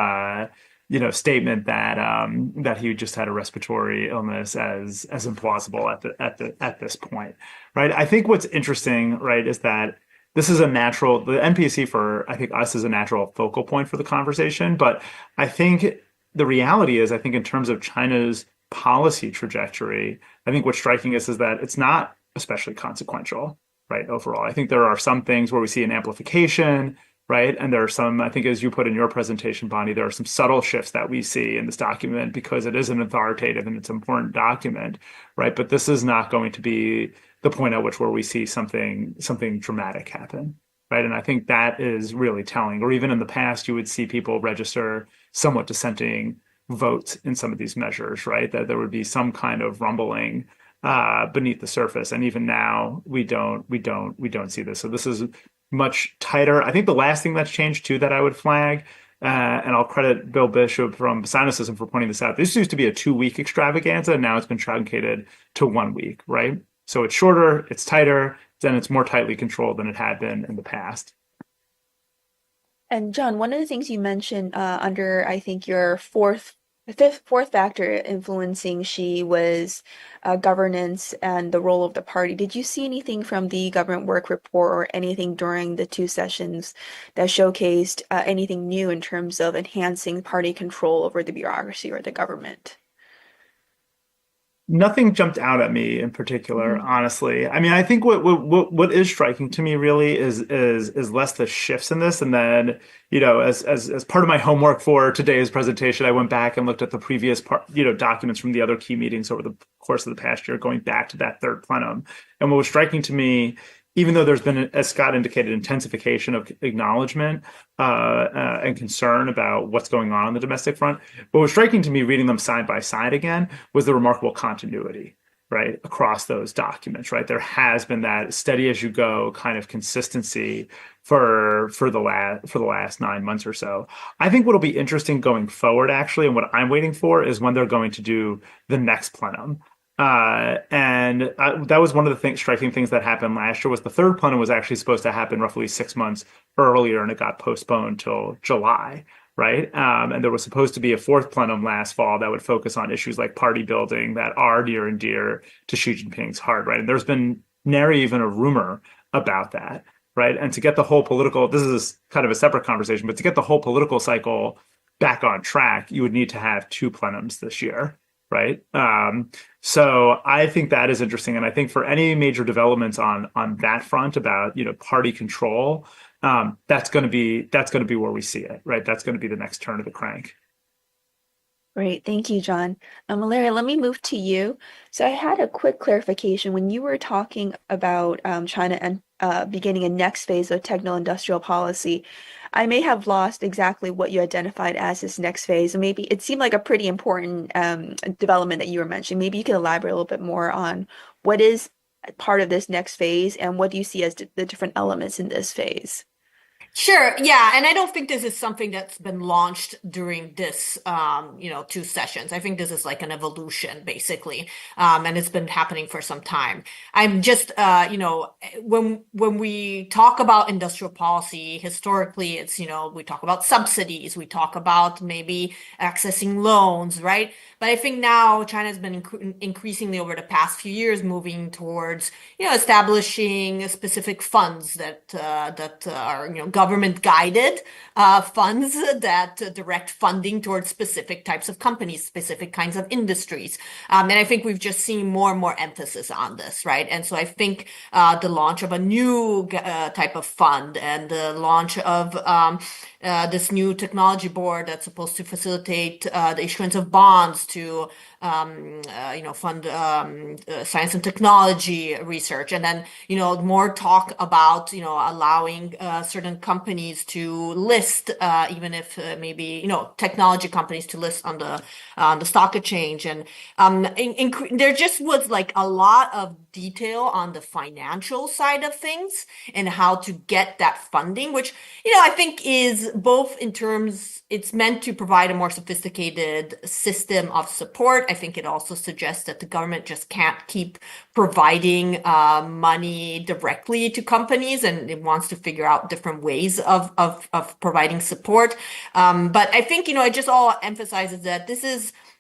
statement that he just had a respiratory illness as implausible at this point, right? I think what's interesting, right, is that this is the NPC for, I think, us is a natural focal point for the conversation. But I think the reality is, I think in terms of China's policy trajectory, I think what's striking us is that it's not especially consequential, right, overall. I think there are some things where we see an amplification, right? And there are some, I think, as you put in your presentation, Bonny, there are some subtle shifts that we see in this document because it is an authoritative and it's an important document, right? But this is not going to be the point at which where we see something dramatic happen, right? And I think that is really telling. Or even in the past, you would see people register somewhat dissenting votes in some of these measures, right? That there would be some kind of rumbling beneath the surface. And even now, we don't see this. So this is much tighter. I think the last thing that's changed too that I would flag, and I'll credit Bill Bishop from Cynicism for pointing this out. This used to be a 2-week extravaganza, and now it's been truncated to 1 week, right? So it's shorter, it's tighter, then it's more tightly controlled than it had been in the past. And John, one of the things you mentioned under, I think, your fourth factor influencing Xi was governance and the role of the party. Did you see anything from the government work report or anything during the two sessions that showcased anything new in terms of enhancing party control over the bureaucracy or the government? Nothing jumped out at me in particular, honestly. I mean, I think what is striking to me really is less the shifts in this, and then as part of my homework for today's presentation, I went back and looked at the previous documents from the other key meetings over the course of the past year, going back to that third plenum. And what was striking to me even though there's been, as Scott indicated, intensification of acknowledgement and concern about what's going on the domestic front, what was striking to me reading them side by side again was the remarkable continuity, right, across those documents, right? There has been that steady as you go kind of consistency for the last 9 months or so. I think what'll be interesting going forward, actually, and what I'm waiting for is when they're going to do the next plenum. That was one of the striking things that happened last year was the third plenum was actually supposed to happen roughly 6 months earlier, and it got postponed till July, right? And there was supposed to be a fourth plenum last fall that would focus on issues like party building that are near and dear to Xi Jinping's heart, right? And there's been nary even a rumor about that, right? And to get the whole political, this is kind of a separate conversation, but to get the whole political cycle back on track, you would need to have 2 plenums this year, right? So I think that is interesting, and I think for any major developments on that front about party control, that's going to be where we see it, right? That's going to be the next turn of the crank. Great. Thank you, John. Ilaria, let me move to you. So I had a quick clarification. When you were talking about China and beginning a next phase of techno-industrial policy, I may have lost exactly what you identified as this next phase. And maybe it seemed like a pretty important development that you were mentioning. Maybe you can elaborate a little bit more on what is part of this next phase and what do you see as the different elements in this phase? Sure. Yeah. And I don't think this is something that's been launched during this, 2 sessions. I think this is like an evolution, basically. And it's been happening for some time. I'm just, when we talk about industrial policy, historically, it's, we talk about subsidies, we talk about maybe accessing loans, right? But I think now China has been increasingly over the past few years moving towards, establishing specific funds that are, government guided funds that direct funding towards specific types of companies, specific kinds of industries. And I think we've just seen more and more emphasis on this, right? And so I think the launch of a new type of fund and the launch of this new technology board that's supposed to facilitate the issuance of bonds to fund science and technology research, and then more talk about allowing certain companies to list, even if maybe technology companies to list on the stock exchange, and there just was like a lot of detail on the financial side of things and how to get that funding, which I think is both in terms. It's meant to provide a more sophisticated system of support. I think it also suggests that the government just can't keep providing money directly to companies, and it wants to figure out different ways of providing support. But I think, it just all emphasizes that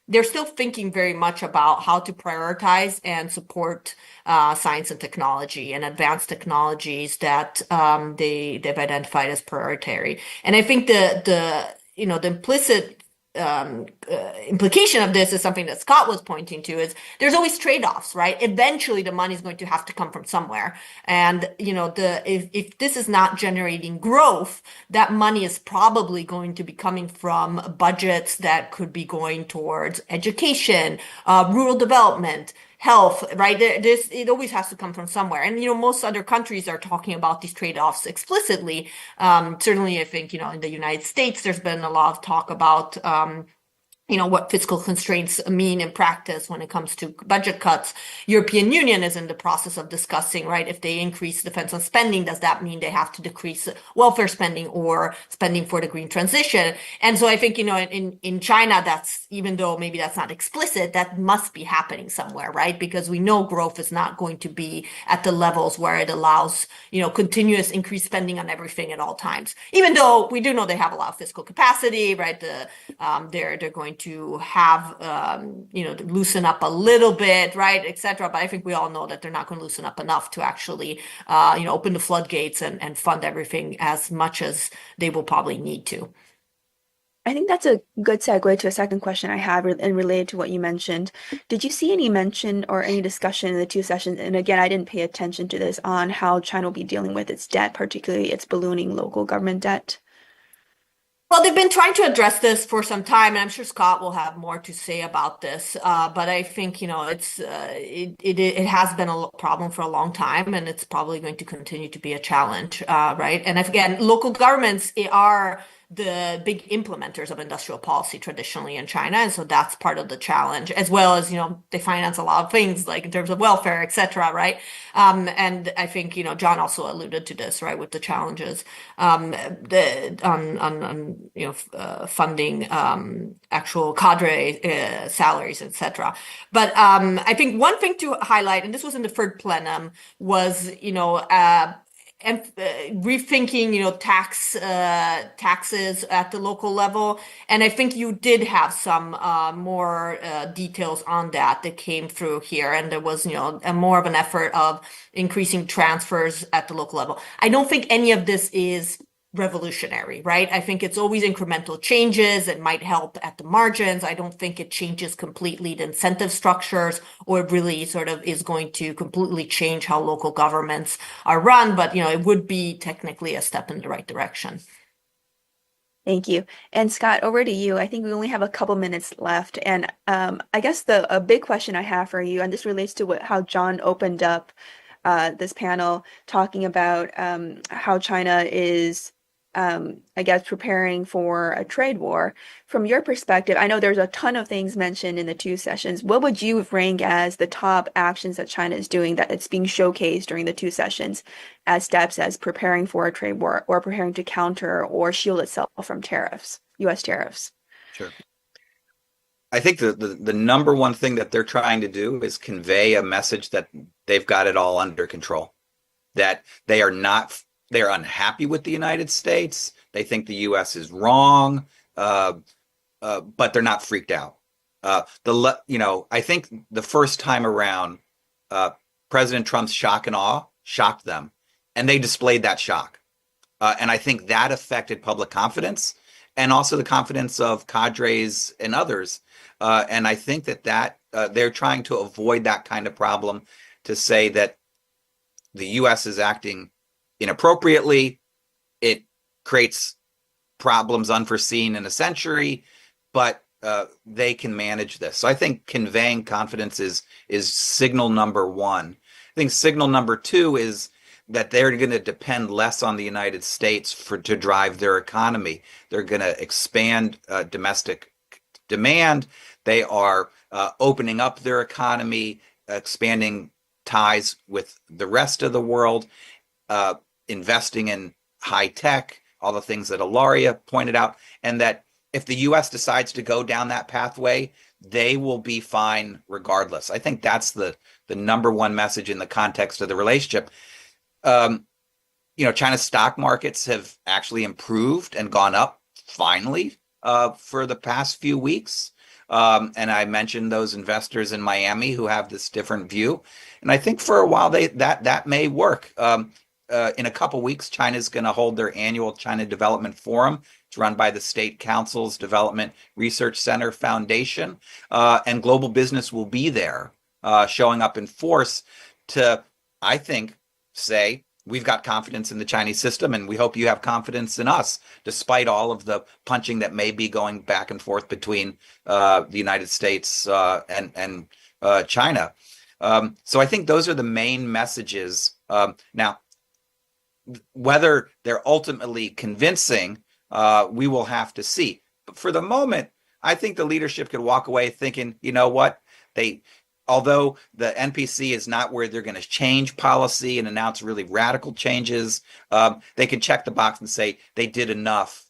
they're still thinking very much about how to prioritize and support science and technology and advanced technologies that they've identified as prioritary. And I think the implicit implication of this is something that Scott was pointing to, is there's always trade-offs, right? Eventually the money is going to have to come from somewhere. And, if this is not generating growth, that money is probably going to be coming from budgets that could be going towards education, rural development, health, right? It always has to come from somewhere. And, most other countries are talking about these trade-offs explicitly. Certainly, I think, in the United States, there's been a lot of talk about, what fiscal constraints mean in practice when it comes to budget cuts. European Union is in the process of discussing, right, if they increase defense spending, does that mean they have to decrease welfare spending or spending for the green transition? And so I think, in China, that's, even though maybe that's not explicit, that must be happening somewhere, right? Because we know growth is not going to be at the levels where it allows, continuous increased spending on everything at all times. Even though we do know they have a lot of fiscal capacity, right? They're going to have, loosen up a little bit, right, et cetera. But I think we all know that they're not going to loosen up enough to actually, open the floodgates and fund everything as much as they will probably need to. I think that's a good segue to a second question I have and related to what you mentioned. Did you see any mention or any discussion in the 2 sessions? And again, I didn't pay attention to this, on how China will be dealing with its debt, particularly its ballooning local government debt. Well, they've been trying to address this for some time, and I'm sure Scott will have more to say about this. But I think, it has been a problem for a long time, and it's probably going to continue to be a challenge, right? And again, local governments are the big implementers of industrial policy traditionally in China, and so that's part of the challenge, as well as, they finance a lot of things like in terms of welfare, et cetera, right? And I think, John also alluded to this, right, with the challenges funding actual cadre salaries, et cetera. But I think one thing to highlight, and this was in the third plenum, was and rethinking, taxes at the local level. And I think you did have some more details on that came through here. And there was, a more of an effort of increasing transfers at the local level. I don't think any of this is revolutionary, right? I think it's always incremental changes. It might help at the margins. I don't think it changes completely the incentive structures, or it really sort of is going to completely change how local governments are run. But, it would be technically a step in the right direction. Thank you. And Scott, over to you. I think we only have a couple minutes left. And I guess a big question I have for you, and this relates to how John opened up this panel, talking about how China is I guess, preparing for a trade war. From your perspective, I know there's a ton of things mentioned in the two sessions. What would you rank as the top actions that China is doing that it's being showcased during the two sessions as steps as preparing for a trade war or preparing to counter or shield itself from tariffs, U.S. tariffs? Sure. I think the number one thing that they're trying to do is convey a message that they've got it all under control, that they're unhappy with the United States. They think the U.S. is wrong, but they're not freaked out. I think the first time around, President Trump's shock and awe shocked them, and they displayed that shock. And I think that affected public confidence and also the confidence of cadres and others. And I think that they're trying to avoid that kind of problem, to say that the U.S. is acting inappropriately. It creates problems unforeseen in a century, but they can manage this. So I think conveying confidence is signal number one. I think signal number two is that they're going to depend less on the United States to drive their economy. They're going to expand domestic demand. They are opening up their economy, expanding ties with the rest of the world, investing in high tech, all the things that Ilaria pointed out, and that if the U.S. decides to go down that pathway, they will be fine regardless. I think that's the number one message in the context of the relationship. China's stock markets have actually improved and gone up finally for the past few weeks. And I mentioned those investors in Miami who have this different view. And I think for a while that may work. In a couple weeks, China's going to hold their annual China Development Forum. It's run by the State Council's Development Research Center Foundation. And global business will be there, showing up in force to, I think, say, we've got confidence in the Chinese system, and we hope you have confidence in us, despite all of the punching that may be going back and forth between the United States and China. So I think those are the main messages. Now, whether they're ultimately convincing, we will have to see. But for the moment, I think the leadership could walk away thinking, you know what, although the NPC is not where they're going to change policy and announce really radical changes, they can check the box and say they did enough.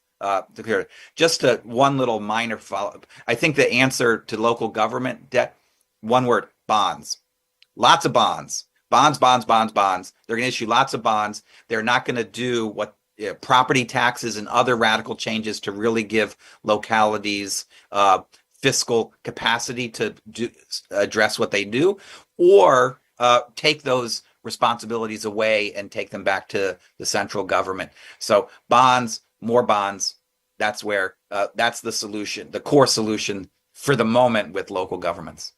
Just one little minor follow-up. I think the answer to local government debt, one word, bonds. Lots of bonds. Bonds. They're going to issue lots of bonds. They're not going to do what property taxes and other radical changes to really give localities fiscal capacity to address what they do, or take those responsibilities away and take them back to the central government. So bonds, more bonds, that's where that's the solution, the core solution for the moment with local governments.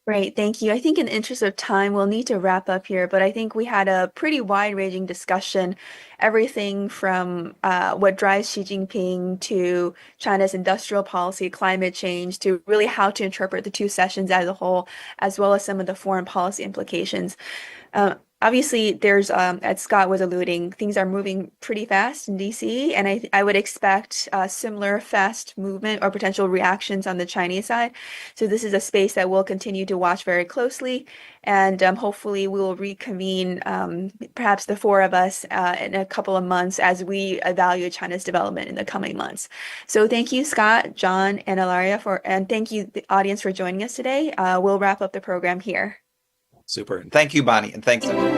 Great, thank you. I think in the interest of time, we'll need to wrap up here, but I think we had a pretty wide-ranging discussion, everything from what drives Xi Jinping to China's industrial policy, climate change, to really how to interpret the two sessions as a whole, as well as some of the foreign policy implications. Obviously, there's, as Scott was alluding, things are moving pretty fast in DC, and I would expect similar fast movement or potential reactions on the Chinese side. So this is a space that we'll continue to watch very closely, and hopefully we will reconvene, perhaps the four of us, in a couple of months as we evaluate China's development in the coming months. So thank you, Scott, John, and Ilaria, and thank you, the audience, for joining us today. We'll wrap up the program here. Super. Thank you, Bonnie, and thanks everyone.